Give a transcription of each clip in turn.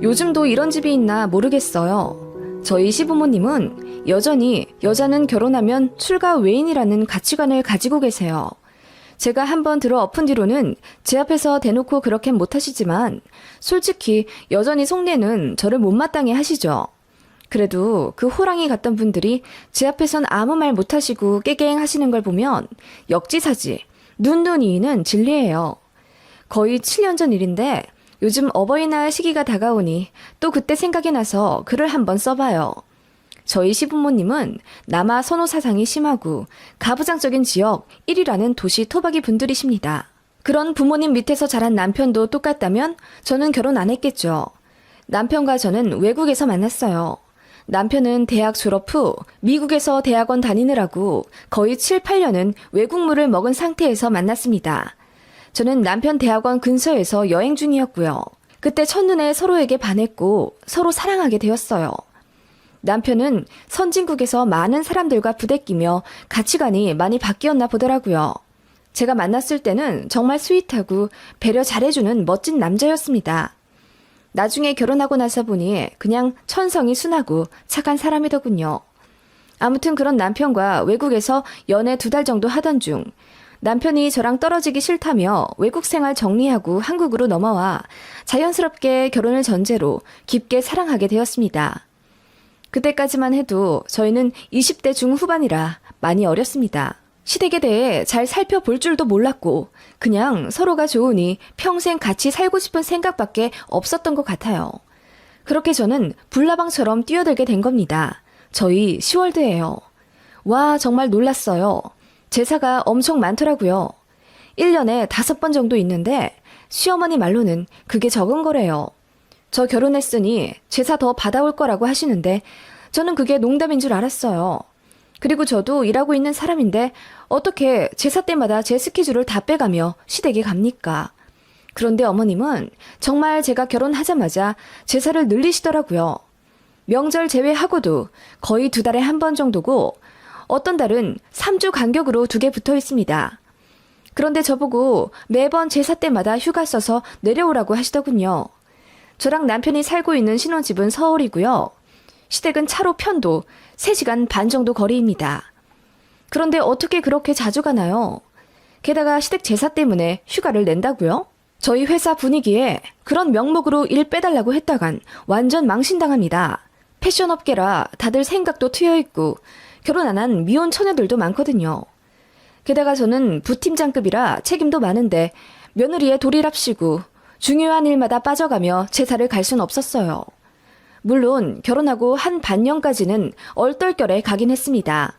요즘도 이런 집이 있나 모르겠어요. 저희 시부모님은 여전히 여자는 결혼하면 출가 외인이라는 가치관을 가지고 계세요. 제가 한번 들어 엎은 뒤로는 제 앞에서 대놓고 그렇게 못하시지만 솔직히 여전히 속내는 저를 못마땅해 하시죠. 그래도 그 호랑이 같던 분들이 제 앞에선 아무 말 못하시고 깨갱 하시는 걸 보면 역지사지, 눈이는 진리예요. 거의 7년 전 일인데 요즘 어버이날 시기가 다가오니 또 그때 생각이 나서 글을 한번 써봐요. 저희 시부모님은 남아 선호 사상이 심하고 가부장적인 지역 1위라는 도시 토박이 분들이십니다. 그런 부모님 밑에서 자란 남편도 똑같다면 저는 결혼 안 했겠죠. 남편과 저는 외국에서 만났어요. 남편은 대학 졸업 후 미국에서 대학원 다니느라고 거의 7, 8년은 외국물을 먹은 상태에서 만났습니다. 저는 남편 대학원 근처에서 여행 중이었고요. 그때 첫눈에 서로에게 반했고 서로 사랑하게 되었어요. 남편은 선진국에서 많은 사람들과 부대끼며 가치관이 많이 바뀌었나 보더라고요. 제가 만났을 때는 정말 스윗하고 배려 잘해주는 멋진 남자였습니다. 나중에 결혼하고 나서 보니 그냥 천성이 순하고 착한 사람이더군요. 아무튼 그런 남편과 외국에서 연애 2달 정도 하던 중 남편이 저랑 떨어지기 싫다며 외국 생활 정리하고 한국으로 넘어와 자연스럽게 결혼을 전제로 깊게 사랑하게 되었습니다. 그때까지만 해도 저희는 20대 중후반이라 많이 어렸습니다. 시댁에 대해 잘 살펴볼 줄도 몰랐고 그냥 서로가 좋으니 평생 같이 살고 싶은 생각밖에 없었던 것 같아요. 그렇게 저는 불나방처럼 뛰어들게 된 겁니다. 저희 10월드예요. 와, 정말 놀랐어요. 제사가 엄청 많더라고요. 1년에 5번 정도 있는데 시어머니 말로는 그게 적은 거래요. 저 결혼했으니 제사 더 받아올 거라고 하시는데 저는 그게 농담인 줄 알았어요. 그리고 저도 일하고 있는 사람인데 어떻게 제사 때마다 제 스케줄을 다 빼가며 시댁에 갑니까? 그런데 어머님은 정말 제가 결혼하자마자 제사를 늘리시더라고요. 명절 제외하고도 거의 2달에 한 번 정도고 어떤 달은 3주 간격으로 2개 붙어 있습니다. 그런데 저보고 매번 제사 때마다 휴가 써서 내려오라고 하시더군요. 저랑 남편이 살고 있는 신혼집은 서울이고요. 시댁은 차로 편도 3시간 반 정도 거리입니다. 그런데 어떻게 그렇게 자주 가나요? 게다가 시댁 제사 때문에 휴가를 낸다고요? 저희 회사 분위기에 그런 명목으로 일 빼달라고 했다간 완전 망신당합니다. 패션업계라 다들 생각도 트여있고 결혼 안 한 미혼 처녀들도 많거든요. 게다가 저는 부팀장급이라 책임도 많은데 며느리의 도리랍시고 중요한 일마다 빠져가며 제사를 갈 순 없었어요. 물론 결혼하고 한 반년까지는 얼떨결에 가긴 했습니다.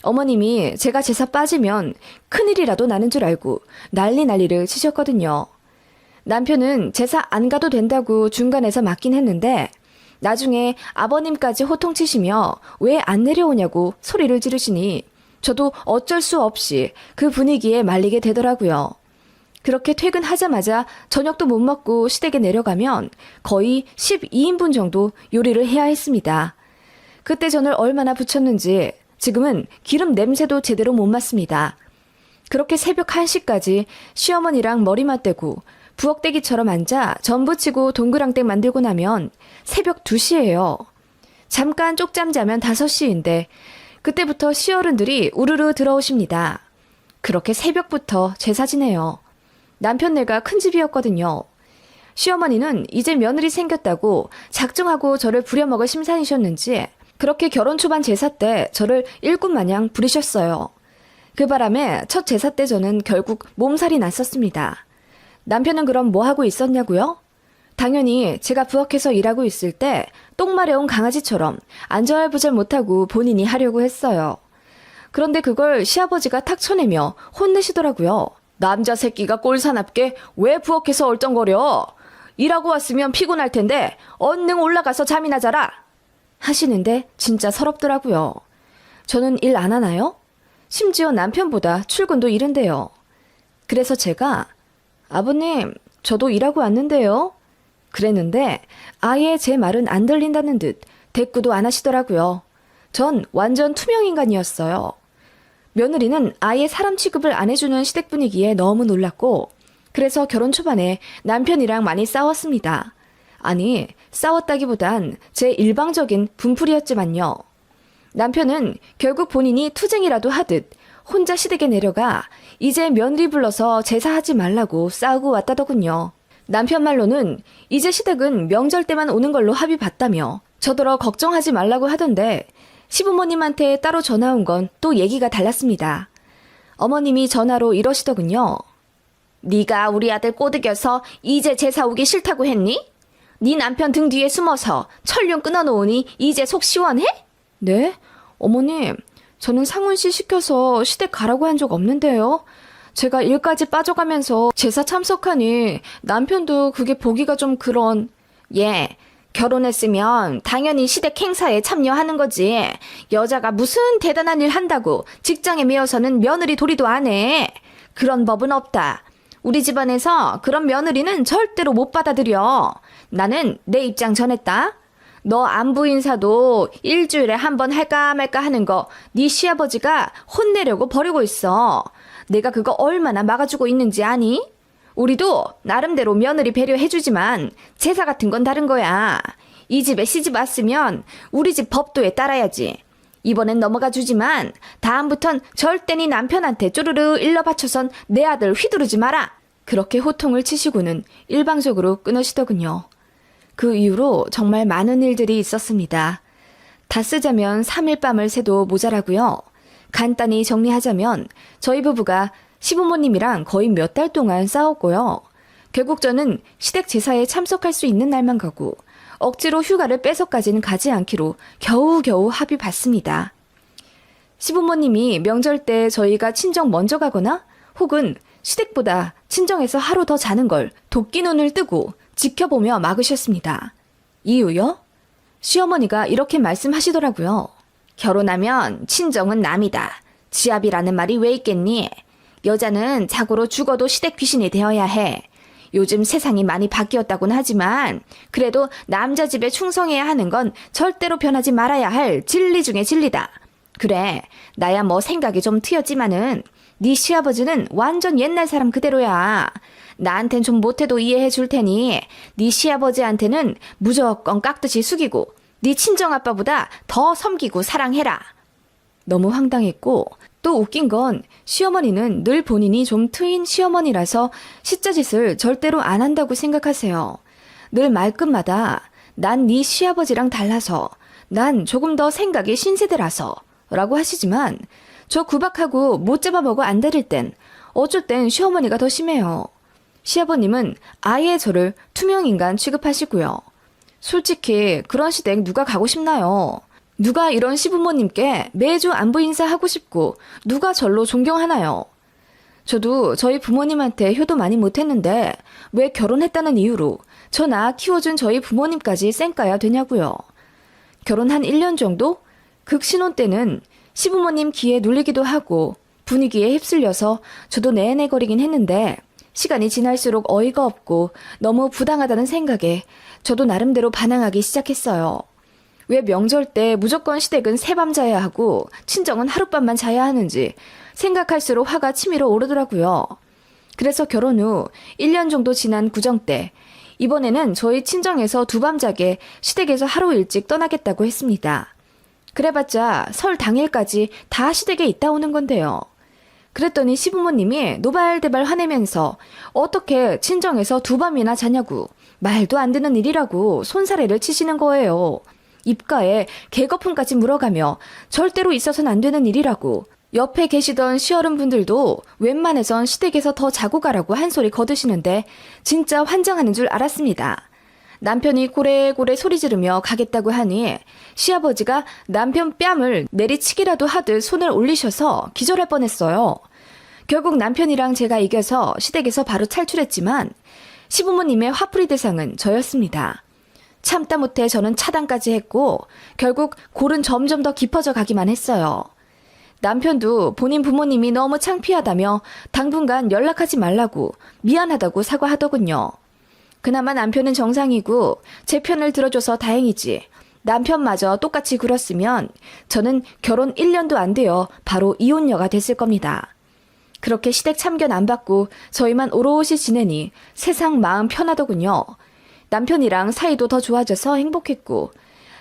어머님이 제가 제사 빠지면 큰일이라도 나는 줄 알고 난리를 치셨거든요. 남편은 제사 안 가도 된다고 중간에서 맞긴 했는데 나중에 아버님까지 호통치시며 왜 안 내려오냐고 소리를 지르시니 저도 어쩔 수 없이 그 분위기에 말리게 되더라고요. 그렇게 퇴근하자마자 저녁도 못 먹고 시댁에 내려가면 거의 12인분 정도 요리를 해야 했습니다. 그때 전을 얼마나 부쳤는지 지금은 기름 냄새도 제대로 못 맡습니다. 그렇게 새벽 1시까지 시어머니랑 머리 맞대고 부엌대기처럼 앉아 전 부치고 동그랑땡 만들고 나면 새벽 2시예요. 잠깐 쪽잠 자면 5시인데 그때부터 시어른들이 우르르 들어오십니다. 그렇게 새벽부터 제사 지내요. 남편네가 큰 집이었거든요. 시어머니는 이제 며느리 생겼다고 작정하고 저를 부려먹을 심산이셨는지 그렇게 결혼 초반 제사 때 저를 일꾼마냥 부리셨어요. 그 바람에 첫 제사 때 저는 결국 몸살이 났었습니다. 남편은 그럼 뭐 하고 있었냐고요? 당연히 제가 부엌에서 일하고 있을 때 똥 마려운 강아지처럼 안절부절 못하고 본인이 하려고 했어요. 그런데 그걸 시아버지가 탁 쳐내며 혼내시더라고요. 남자 새끼가 꼴사납게 왜 부엌에서 얼쩡거려? 일하고 왔으면 피곤할 텐데 얼른 올라가서 잠이나 자라! 하시는데 진짜 서럽더라고요. 저는 일 안 하나요? 심지어 남편보다 출근도 이른데요. 그래서 제가 아버님, 저도 일하고 왔는데요. 그랬는데 아예 제 말은 안 들린다는 듯 대꾸도 안 하시더라고요. 전 완전 투명인간이었어요. 며느리는 아예 사람 취급을 안 해주는 시댁 분위기에 너무 놀랐고 그래서 결혼 초반에 남편이랑 많이 싸웠습니다. 아니, 싸웠다기보단 제 일방적인 분풀이었지만요. 남편은 결국 본인이 투쟁이라도 하듯 혼자 시댁에 내려가 이제 며느리 불러서 제사하지 말라고 싸우고 왔다더군요. 남편 말로는 이제 시댁은 명절 때만 오는 걸로 합의 봤다며 저더러 걱정하지 말라고 하던데 시부모님한테 따로 전화 온 건 또 얘기가 달랐습니다. 어머님이 전화로 이러시더군요. 네가 우리 아들 꼬드겨서 이제 제사 오기 싫다고 했니? 네 남편 등 뒤에 숨어서 천륜 끊어놓으니 이제 속 시원해? 네? 어머님, 저는 상훈 씨 시켜서 시댁 가라고 한 적 없는데요. 제가 일까지 빠져가면서 제사 참석하니 남편도 그게 보기가 좀 그런... 예, 결혼했으면 당연히 시댁 행사에 참여하는 거지. 여자가 무슨 대단한 일 한다고 직장에 매여서는 며느리 도리도 안 해. 그런 법은 없다. 우리 집안에서 그런 며느리는 절대로 못 받아들여. 나는 내 입장 전했다. 너 안부 인사도 일주일에 한 번 할까 말까 하는 거 네 시아버지가 혼내려고 버리고 있어. 내가 그거 얼마나 막아주고 있는지 아니? 우리도 나름대로 며느리 배려해주지만 제사 같은 건 다른 거야. 이 집에 시집 왔으면 우리 집 법도에 따라야지. 이번엔 넘어가 주지만 다음부턴 절대 네 남편한테 쪼르르 일러 바쳐선 내 아들 휘두르지 마라. 그렇게 호통을 치시고는 일방적으로 끊으시더군요. 그 이후로 정말 많은 일들이 있었습니다. 다 쓰자면 3일 밤을 새도 모자라고요. 간단히 정리하자면 저희 부부가 시부모님이랑 거의 몇 달 동안 싸웠고요. 결국 저는 시댁 제사에 참석할 수 있는 날만 가고 억지로 휴가를 빼서까지는 가지 않기로 겨우겨우 합의 봤습니다. 시부모님이 명절 때 저희가 친정 먼저 가거나 혹은 시댁보다 친정에서 하루 더 자는 걸 도끼 눈을 뜨고 지켜보며 막으셨습니다. 이유요? 시어머니가 이렇게 말씀하시더라고요. 결혼하면 친정은 남이다. 지압이라는 말이 왜 있겠니? 여자는 자고로 죽어도 시댁 귀신이 되어야 해. 요즘 세상이 많이 바뀌었다고는 하지만 그래도 남자 집에 충성해야 하는 건 절대로 변하지 말아야 할 진리 중의 진리다. 그래, 나야 뭐 생각이 좀 트였지만은 네 시아버지는 완전 옛날 사람 그대로야. 나한텐 좀 못해도 이해해 줄 테니 네 시아버지한테는 무조건 깍듯이 숙이고 네 친정아빠보다 더 섬기고 사랑해라. 너무 황당했고 또 웃긴 건 시어머니는 늘 본인이 좀 트인 시어머니라서 시자짓을 절대로 안 한다고 생각하세요. 늘 말끝마다 난 네 시아버지랑 달라서, 난 조금 더 생각이 신세대라서 라고 하시지만 저 구박하고 못 잡아먹어 안 데릴 땐 어쩔 땐 시어머니가 더 심해요. 시아버님은 아예 저를 투명인간 취급하시고요. 솔직히 그런 시댁 누가 가고 싶나요? 누가 이런 시부모님께 매주 안부 인사하고 싶고 누가 절로 존경하나요? 저도 저희 부모님한테 효도 많이 못했는데 왜 결혼했다는 이유로 저나 키워준 저희 부모님까지 쌩까야 되냐고요. 결혼 한 1년 정도? 극신혼 때는 시부모님 기에 눌리기도 하고 분위기에 휩쓸려서 저도 내내거리긴 했는데 시간이 지날수록 어이가 없고 너무 부당하다는 생각에 저도 나름대로 반항하기 시작했어요. 왜 명절 때 무조건 시댁은 새밤 자야 하고 친정은 하룻밤만 자야 하는지 생각할수록 화가 치밀어 오르더라고요. 그래서 결혼 후 1년 정도 지난 구정 때 이번에는 저희 친정에서 두밤 자게 시댁에서 하루 일찍 떠나겠다고 했습니다. 그래봤자 설 당일까지 다 시댁에 있다 오는 건데요. 그랬더니 시부모님이 노발대발 화내면서 어떻게 친정에서 두밤이나 자냐고 말도 안 되는 일이라고 손사래를 치시는 거예요. 입가에 개거품까지 물어가며 절대로 있어서는 안 되는 일이라고 옆에 계시던 시어른분들도 웬만해선 시댁에서 더 자고 가라고 한 소리 거드시는데 진짜 환장하는 줄 알았습니다. 남편이 고래고래 소리 지르며 가겠다고 하니 시아버지가 남편 뺨을 내리치기라도 하듯 손을 올리셔서 기절할 뻔했어요. 결국 남편이랑 제가 이겨서 시댁에서 바로 탈출했지만 시부모님의 화풀이 대상은 저였습니다. 참다 못해 저는 차단까지 했고 결국 골은 점점 더 깊어져 가기만 했어요. 남편도 본인 부모님이 너무 창피하다며 당분간 연락하지 말라고 미안하다고 사과하더군요. 그나마 남편은 정상이고 제 편을 들어줘서 다행이지. 남편마저 똑같이 굴었으면 저는 결혼 1년도 안 되어 바로 이혼녀가 됐을 겁니다. 그렇게 시댁 참견 안 받고 저희만 오롯이 지내니 세상 마음 편하더군요. 남편이랑 사이도 더 좋아져서 행복했고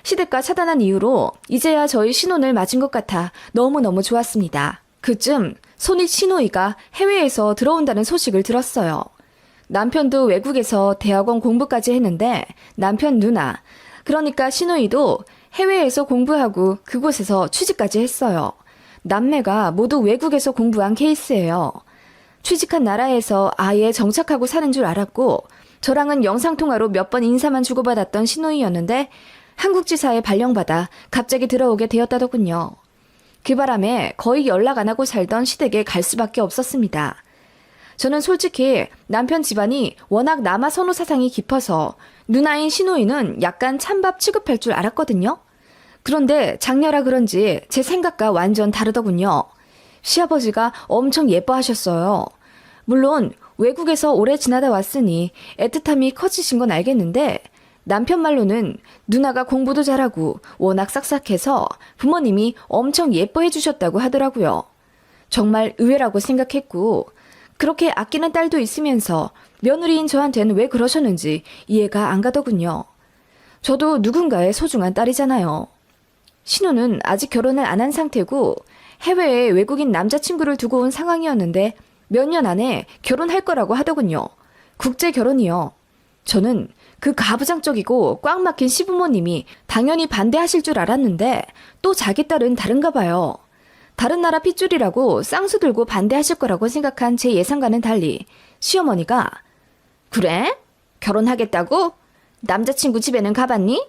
시댁과 차단한 이후로 이제야 저희 신혼을 맞은 것 같아 너무너무 좋았습니다. 그쯤 손이 시누이가 해외에서 들어온다는 소식을 들었어요. 남편도 외국에서 대학원 공부까지 했는데 남편 누나, 그러니까 시누이도 해외에서 공부하고 그곳에서 취직까지 했어요. 남매가 모두 외국에서 공부한 케이스예요. 취직한 나라에서 아예 정착하고 사는 줄 알았고 저랑은 영상통화로 몇 번 인사만 주고받았던 시누이였는데 한국지사에 발령받아 갑자기 들어오게 되었다더군요. 그 바람에 거의 연락 안 하고 살던 시댁에 갈 수밖에 없었습니다. 저는 솔직히 남편 집안이 워낙 남아 선호 사상이 깊어서 누나인 시누이는 약간 찬밥 취급할 줄 알았거든요. 그런데 장녀라 그런지 제 생각과 완전 다르더군요. 시아버지가 엄청 예뻐하셨어요. 물론 외국에서 오래 지나다 왔으니 애틋함이 커지신 건 알겠는데 남편 말로는 누나가 공부도 잘하고 워낙 싹싹해서 부모님이 엄청 예뻐해 주셨다고 하더라고요. 정말 의외라고 생각했고 그렇게 아끼는 딸도 있으면서 며느리인 저한테는 왜 그러셨는지 이해가 안 가더군요. 저도 누군가의 소중한 딸이잖아요. 신우는 아직 결혼을 안 한 상태고 해외에 외국인 남자친구를 두고 온 상황이었는데 몇 년 안에 결혼할 거라고 하더군요. 국제 결혼이요. 저는 그 가부장적이고 꽉 막힌 시부모님이 당연히 반대하실 줄 알았는데 또 자기 딸은 다른가 봐요. 다른 나라 핏줄이라고 쌍수 들고 반대하실 거라고 생각한 제 예상과는 달리 시어머니가 그래? 결혼하겠다고? 남자친구 집에는 가봤니?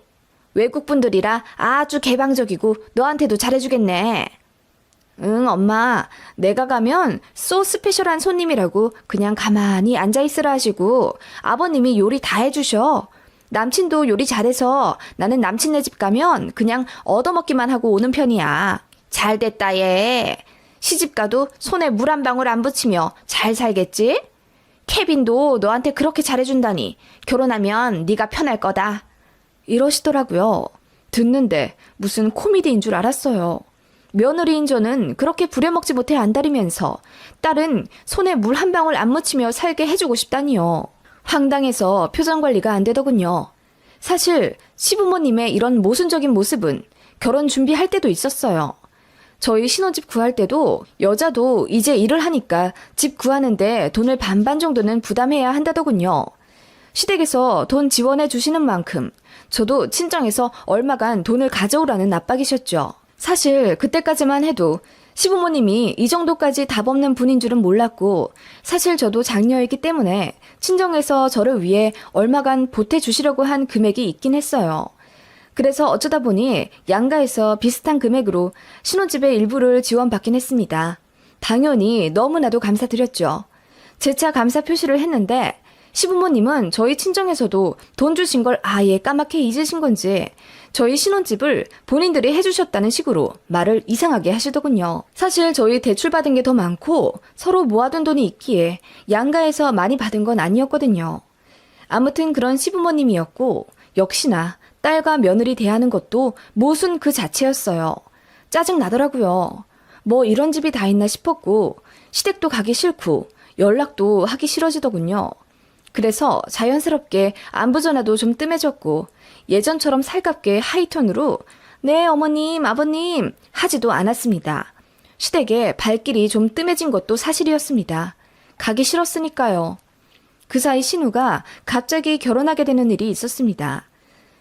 외국분들이라 아주 개방적이고 너한테도 잘해주겠네. 응, 엄마. 내가 가면 소 스페셜한 손님이라고 그냥 가만히 앉아있으라 하시고 아버님이 요리 다 해주셔. 남친도 요리 잘해서 나는 남친네 집 가면 그냥 얻어먹기만 하고 오는 편이야. 잘됐다 얘. 시집가도 손에 물 한 방울 안 붙이며 잘 살겠지? 케빈도 너한테 그렇게 잘해준다니 결혼하면 네가 편할 거다. 이러시더라고요. 듣는데 무슨 코미디인 줄 알았어요. 며느리인 저는 그렇게 부려먹지 못해 안달이면서 딸은 손에 물 한 방울 안 묻히며 살게 해주고 싶다니요. 황당해서 표정 관리가 안 되더군요. 사실 시부모님의 이런 모순적인 모습은 결혼 준비할 때도 있었어요. 저희 신혼집 구할 때도 여자도 이제 일을 하니까 집 구하는데 돈을 반반 정도는 부담해야 한다더군요. 시댁에서 돈 지원해 주시는 만큼 저도 친정에서 얼마간 돈을 가져오라는 압박이셨죠. 사실 그때까지만 해도 시부모님이 이 정도까지 답 없는 분인 줄은 몰랐고 사실 저도 장녀이기 때문에 친정에서 저를 위해 얼마간 보태주시려고 한 금액이 있긴 했어요. 그래서 어쩌다 보니 양가에서 비슷한 금액으로 신혼집의 일부를 지원받긴 했습니다. 당연히 너무나도 감사드렸죠. 재차 감사 표시를 했는데 시부모님은 저희 친정에서도 돈 주신 걸 아예 까맣게 잊으신 건지 저희 신혼집을 본인들이 해주셨다는 식으로 말을 이상하게 하시더군요. 사실 저희 대출받은 게 더 많고 서로 모아둔 돈이 있기에 양가에서 많이 받은 건 아니었거든요. 아무튼 그런 시부모님이었고 역시나 딸과 며느리 대하는 것도 모순 그 자체였어요. 짜증나더라고요. 뭐 이런 집이 다 있나 싶었고 시댁도 가기 싫고 연락도 하기 싫어지더군요. 그래서 자연스럽게 안부 전화도 좀 뜸해졌고 예전처럼 살갑게 하이톤으로 네 어머님 아버님 하지도 않았습니다. 시댁에 발길이 좀 뜸해진 것도 사실이었습니다. 가기 싫었으니까요. 그 사이 신우가 갑자기 결혼하게 되는 일이 있었습니다.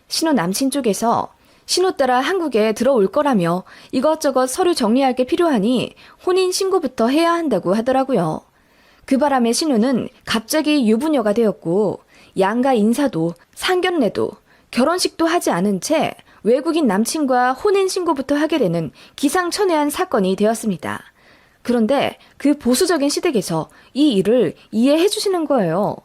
신우 남친 쪽에서 신우 따라 한국에 들어올 거라며 이것저것 서류 정리할 게 필요하니 혼인신고부터 해야 한다고 하더라고요. 그 바람에 신우는 갑자기 유부녀가 되었고 양가 인사도 상견례도 결혼식도 하지 않은 채 외국인 남친과 혼인신고부터 하게 되는 기상천외한 사건이 되었습니다. 그런데 그 보수적인 시댁에서 이 일을 이해해 주시는 거예요.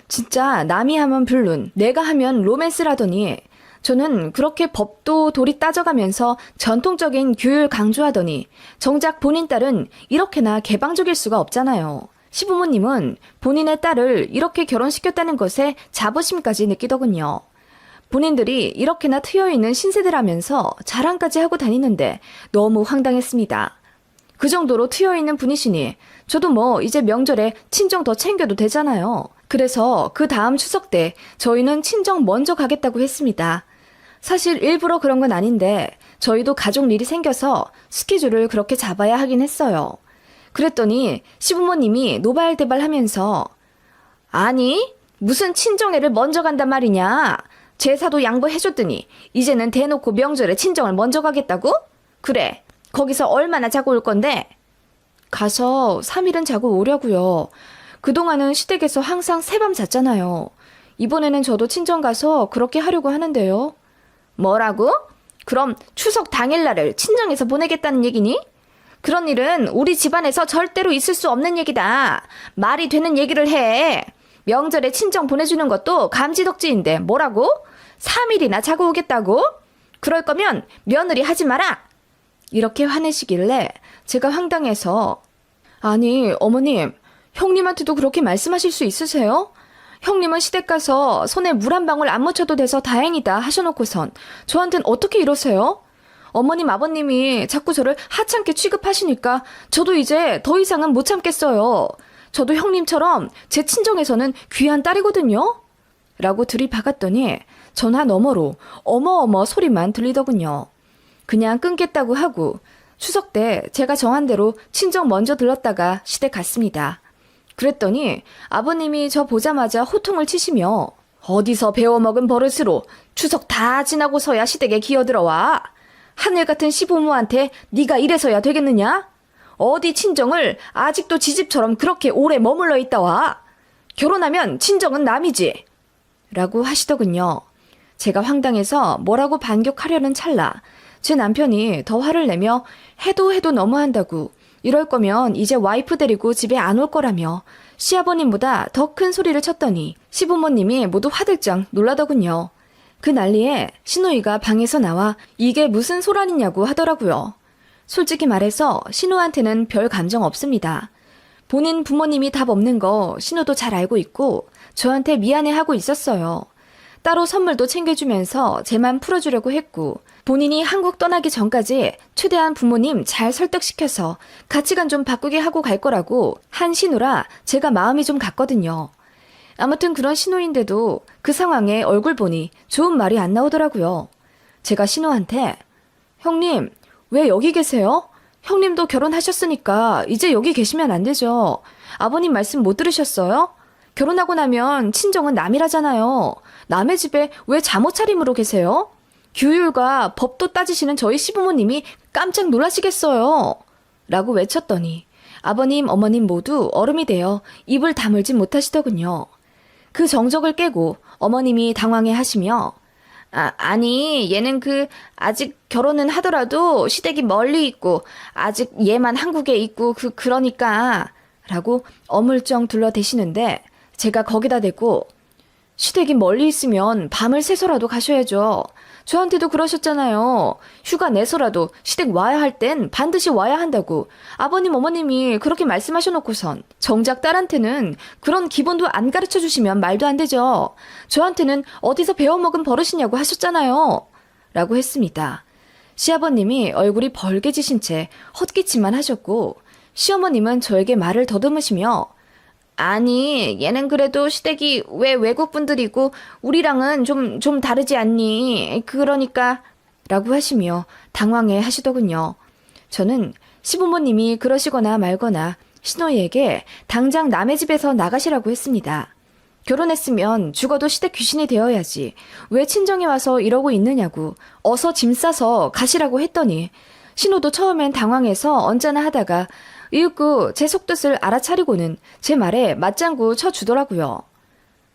진짜 남이 하면 불륜, 내가 하면 로맨스라더니 저는 그렇게 법도 도리 따져가면서 전통적인 규율 강조하더니 정작 본인 딸은 이렇게나 개방적일 수가 없잖아요. 시부모님은 본인의 딸을 이렇게 결혼시켰다는 것에 자부심까지 느끼더군요. 본인들이 이렇게나 트여있는 신세대라면서 자랑까지 하고 다니는데 너무 황당했습니다. 그 정도로 트여있는 분이시니 저도 뭐 이제 명절에 친정 더 챙겨도 되잖아요. 그래서 그 다음 추석 때 저희는 친정 먼저 가겠다고 했습니다. 사실 일부러 그런 건 아닌데 저희도 가족 일이 생겨서 스케줄을 그렇게 잡아야 하긴 했어요. 그랬더니 시부모님이 노발대발하면서 아니 무슨 친정애를 먼저 간단 말이냐. 제사도 양보해줬더니 이제는 대놓고 명절에 친정을 먼저 가겠다고? 그래 거기서 얼마나 자고 올 건데? 가서 3일은 자고 오려고요. 그동안은 시댁에서 항상 새밤 잤잖아요. 이번에는 저도 친정 가서 그렇게 하려고 하는데요. 뭐라고? 그럼 추석 당일날을 친정에서 보내겠다는 얘기니? 그런 일은 우리 집안에서 절대로 있을 수 없는 얘기다. 말이 되는 얘기를 해. 명절에 친정 보내주는 것도 감지덕지인데 뭐라고? 3일이나 자고 오겠다고? 그럴 거면 며느리 하지 마라. 이렇게 화내시길래 제가 황당해서 아니 어머님 형님한테도 그렇게 말씀하실 수 있으세요? 형님은 시댁 가서 손에 물 한 방울 안 묻혀도 돼서 다행이다 하셔놓고선 저한텐 어떻게 이러세요? 어머님 아버님이 자꾸 저를 하찮게 취급하시니까 저도 이제 더 이상은 못 참겠어요. 저도 형님처럼 제 친정에서는 귀한 딸이거든요. 라고 들이박았더니 전화 너머로 어머어머 소리만 들리더군요. 그냥 끊겠다고 하고 추석 때 제가 정한 대로 친정 먼저 들렀다가 시댁 갔습니다. 그랬더니 아버님이 저 보자마자 호통을 치시며 어디서 배워먹은 버릇으로 추석 다 지나고서야 시댁에 기어들어와. 하늘 같은 시부모한테 네가 이래서야 되겠느냐? 어디 친정을 아직도 지집처럼 그렇게 오래 머물러 있다 와. 결혼하면 친정은 남이지. 라고 하시더군요. 제가 황당해서 뭐라고 반격하려는 찰나 제 남편이 더 화를 내며 해도 너무한다고 이럴 거면 이제 와이프 데리고 집에 안 올 거라며 시아버님보다 더 큰 소리를 쳤더니 시부모님이 모두 화들짝 놀라더군요. 그 난리에 시누이가 방에서 나와 이게 무슨 소란이냐고 하더라고요. 솔직히 말해서 신우한테는 별 감정 없습니다. 본인 부모님이 답 없는 거 신우도 잘 알고 있고 저한테 미안해하고 있었어요. 따로 선물도 챙겨주면서 제 맘 풀어주려고 했고 본인이 한국 떠나기 전까지 최대한 부모님 잘 설득시켜서 가치관 좀 바꾸게 하고 갈 거라고 한 신우라 제가 마음이 좀 갔거든요. 아무튼 그런 신우인데도 그 상황에 얼굴 보니 좋은 말이 안 나오더라고요. 제가 신우한테 형님 왜 여기 계세요? 형님도 결혼하셨으니까 이제 여기 계시면 안 되죠. 아버님 말씀 못 들으셨어요? 결혼하고 나면 친정은 남이라잖아요. 남의 집에 왜 잠옷 차림으로 계세요? 규율과 법도 따지시는 저희 시부모님이 깜짝 놀라시겠어요. 라고 외쳤더니 아버님, 어머님 모두 얼음이 되어 입을 다물지 못하시더군요. 그 정적을 깨고 어머님이 당황해 하시며 아니 얘는 아직 결혼은 하더라도 시댁이 멀리 있고 아직 얘만 한국에 있고 그러니까 라고 어물쩡 둘러대시는데 제가 거기다 대고 시댁이 멀리 있으면 밤을 새서라도 가셔야죠. 저한테도 그러셨잖아요. 휴가 내서라도 시댁 와야 할 땐 반드시 와야 한다고. 아버님 어머님이 그렇게 말씀하셔놓고선 정작 딸한테는 그런 기본도 안 가르쳐주시면 말도 안 되죠. 저한테는 어디서 배워먹은 버릇이냐고 하셨잖아요. 라고 했습니다. 시아버님이 얼굴이 벌개지신 채 헛기침만 하셨고 시어머님은 저에게 말을 더듬으시며 아니 얘는 그래도 시댁이 왜 외국분들이고 우리랑은 좀 다르지 않니? 그러니까 라고 하시며 당황해 하시더군요. 저는 시부모님이 그러시거나 말거나 신우이에게 당장 남의 집에서 나가시라고 했습니다. 결혼했으면 죽어도 시댁 귀신이 되어야지 왜 친정에 와서 이러고 있느냐고 어서 짐 싸서 가시라고 했더니 신우도 처음엔 당황해서 언짢아 하다가 이윽고 제 속뜻을 알아차리고는 제 말에 맞장구 쳐주더라고요.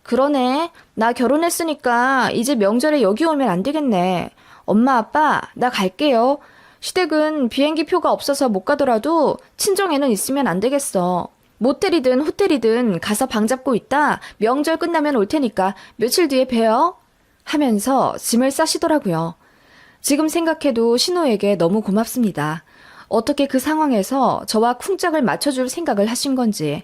그러네. 나 결혼했으니까 이제 명절에 여기 오면 안 되겠네. 엄마 아빠 나 갈게요. 시댁은 비행기 표가 없어서 못 가더라도 친정에는 있으면 안 되겠어. 모텔이든 호텔이든 가서 방 잡고 있다 명절 끝나면 올 테니까 며칠 뒤에 봬요. 하면서 짐을 싸시더라고요. 지금 생각해도 신우에게 너무 고맙습니다. 어떻게 그 상황에서 저와 쿵짝을 맞춰줄 생각을 하신 건지.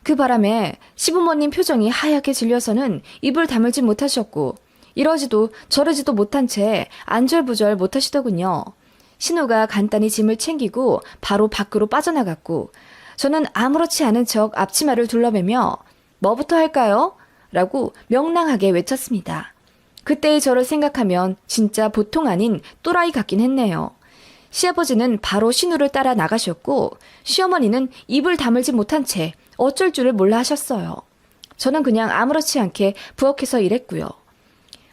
그 바람에 시부모님 표정이 하얗게 질려서는 입을 다물지 못하셨고 이러지도 저러지도 못한 채 안절부절 못하시더군요. 신우가 간단히 짐을 챙기고 바로 밖으로 빠져나갔고 저는 아무렇지 않은 척 앞치마를 둘러매며 뭐부터 할까요? 라고 명랑하게 외쳤습니다. 그때의 저를 생각하면 진짜 보통 아닌 또라이 같긴 했네요. 시아버지는 바로 신우를 따라 나가셨고 시어머니는 입을 다물지 못한 채 어쩔 줄을 몰라 하셨어요. 저는 그냥 아무렇지 않게 부엌에서 일했고요.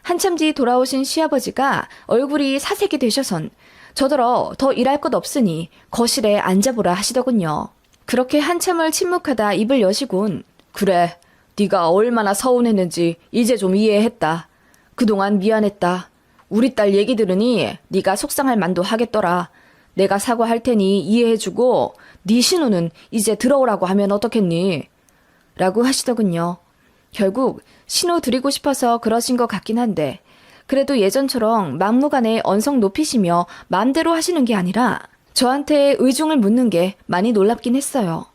한참 뒤 돌아오신 시아버지가 얼굴이 사색이 되셔선 저더러 더 일할 것 없으니 거실에 앉아보라 하시더군요. 그렇게 한참을 침묵하다 입을 여시곤 그래, 네가 얼마나 서운했는지 이제 좀 이해했다. 그동안 미안했다. 우리 딸 얘기 들으니 네가 속상할 만도 하겠더라. 내가 사과할 테니 이해해주고 네 신우는 이제 들어오라고 하면 어떻겠니? 라고 하시더군요. 결국 신우 드리고 싶어서 그러신 것 같긴 한데 그래도 예전처럼 막무가내 언성 높이시며 마음대로 하시는 게 아니라 저한테 의중을 묻는 게 많이 놀랍긴 했어요.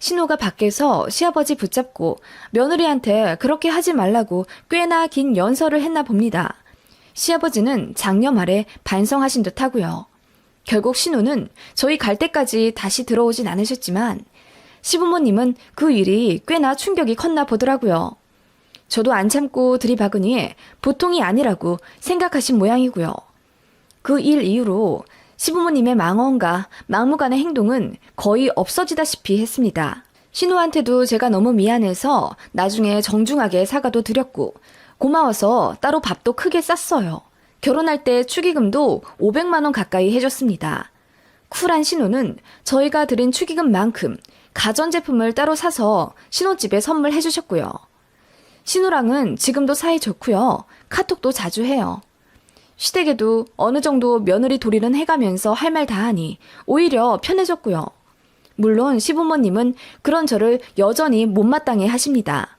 신우가 밖에서 시아버지 붙잡고 며느리한테 그렇게 하지 말라고 꽤나 긴 연설을 했나 봅니다. 시아버지는 장녀 말에 반성하신 듯 하고요. 결국 신우는 저희 갈 때까지 다시 들어오진 않으셨지만 시부모님은 그 일이 꽤나 충격이 컸나 보더라고요. 저도 안 참고 들이박으니 보통이 아니라고 생각하신 모양이고요. 그 일 이후로 시부모님의 망언과 막무가내 행동은 거의 없어지다시피 했습니다. 신우한테도 제가 너무 미안해서 나중에 정중하게 사과도 드렸고 고마워서 따로 밥도 크게 쌌어요. 결혼할 때 축의금도 500만 원 가까이 해줬습니다. 쿨한 신우는 저희가 드린 축의금만큼 가전제품을 따로 사서 신혼집에 선물해주셨고요. 신우랑은 지금도 사이 좋고요. 카톡도 자주 해요. 시댁에도 어느 정도 며느리 도리는 해가면서 할 말 다 하니 오히려 편해졌고요. 물론 시부모님은 그런 저를 여전히 못마땅해 하십니다.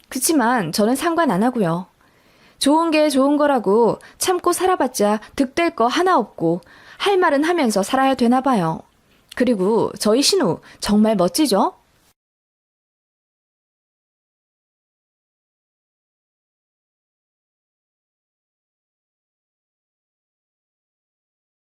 그치만 저는 상관 안 하고요. 좋은 게 좋은 거라고 참고 살아봤자 득될 거 하나 없고 할 말은 하면서 살아야 되나 봐요. 그리고 저희 신우 정말 멋지죠?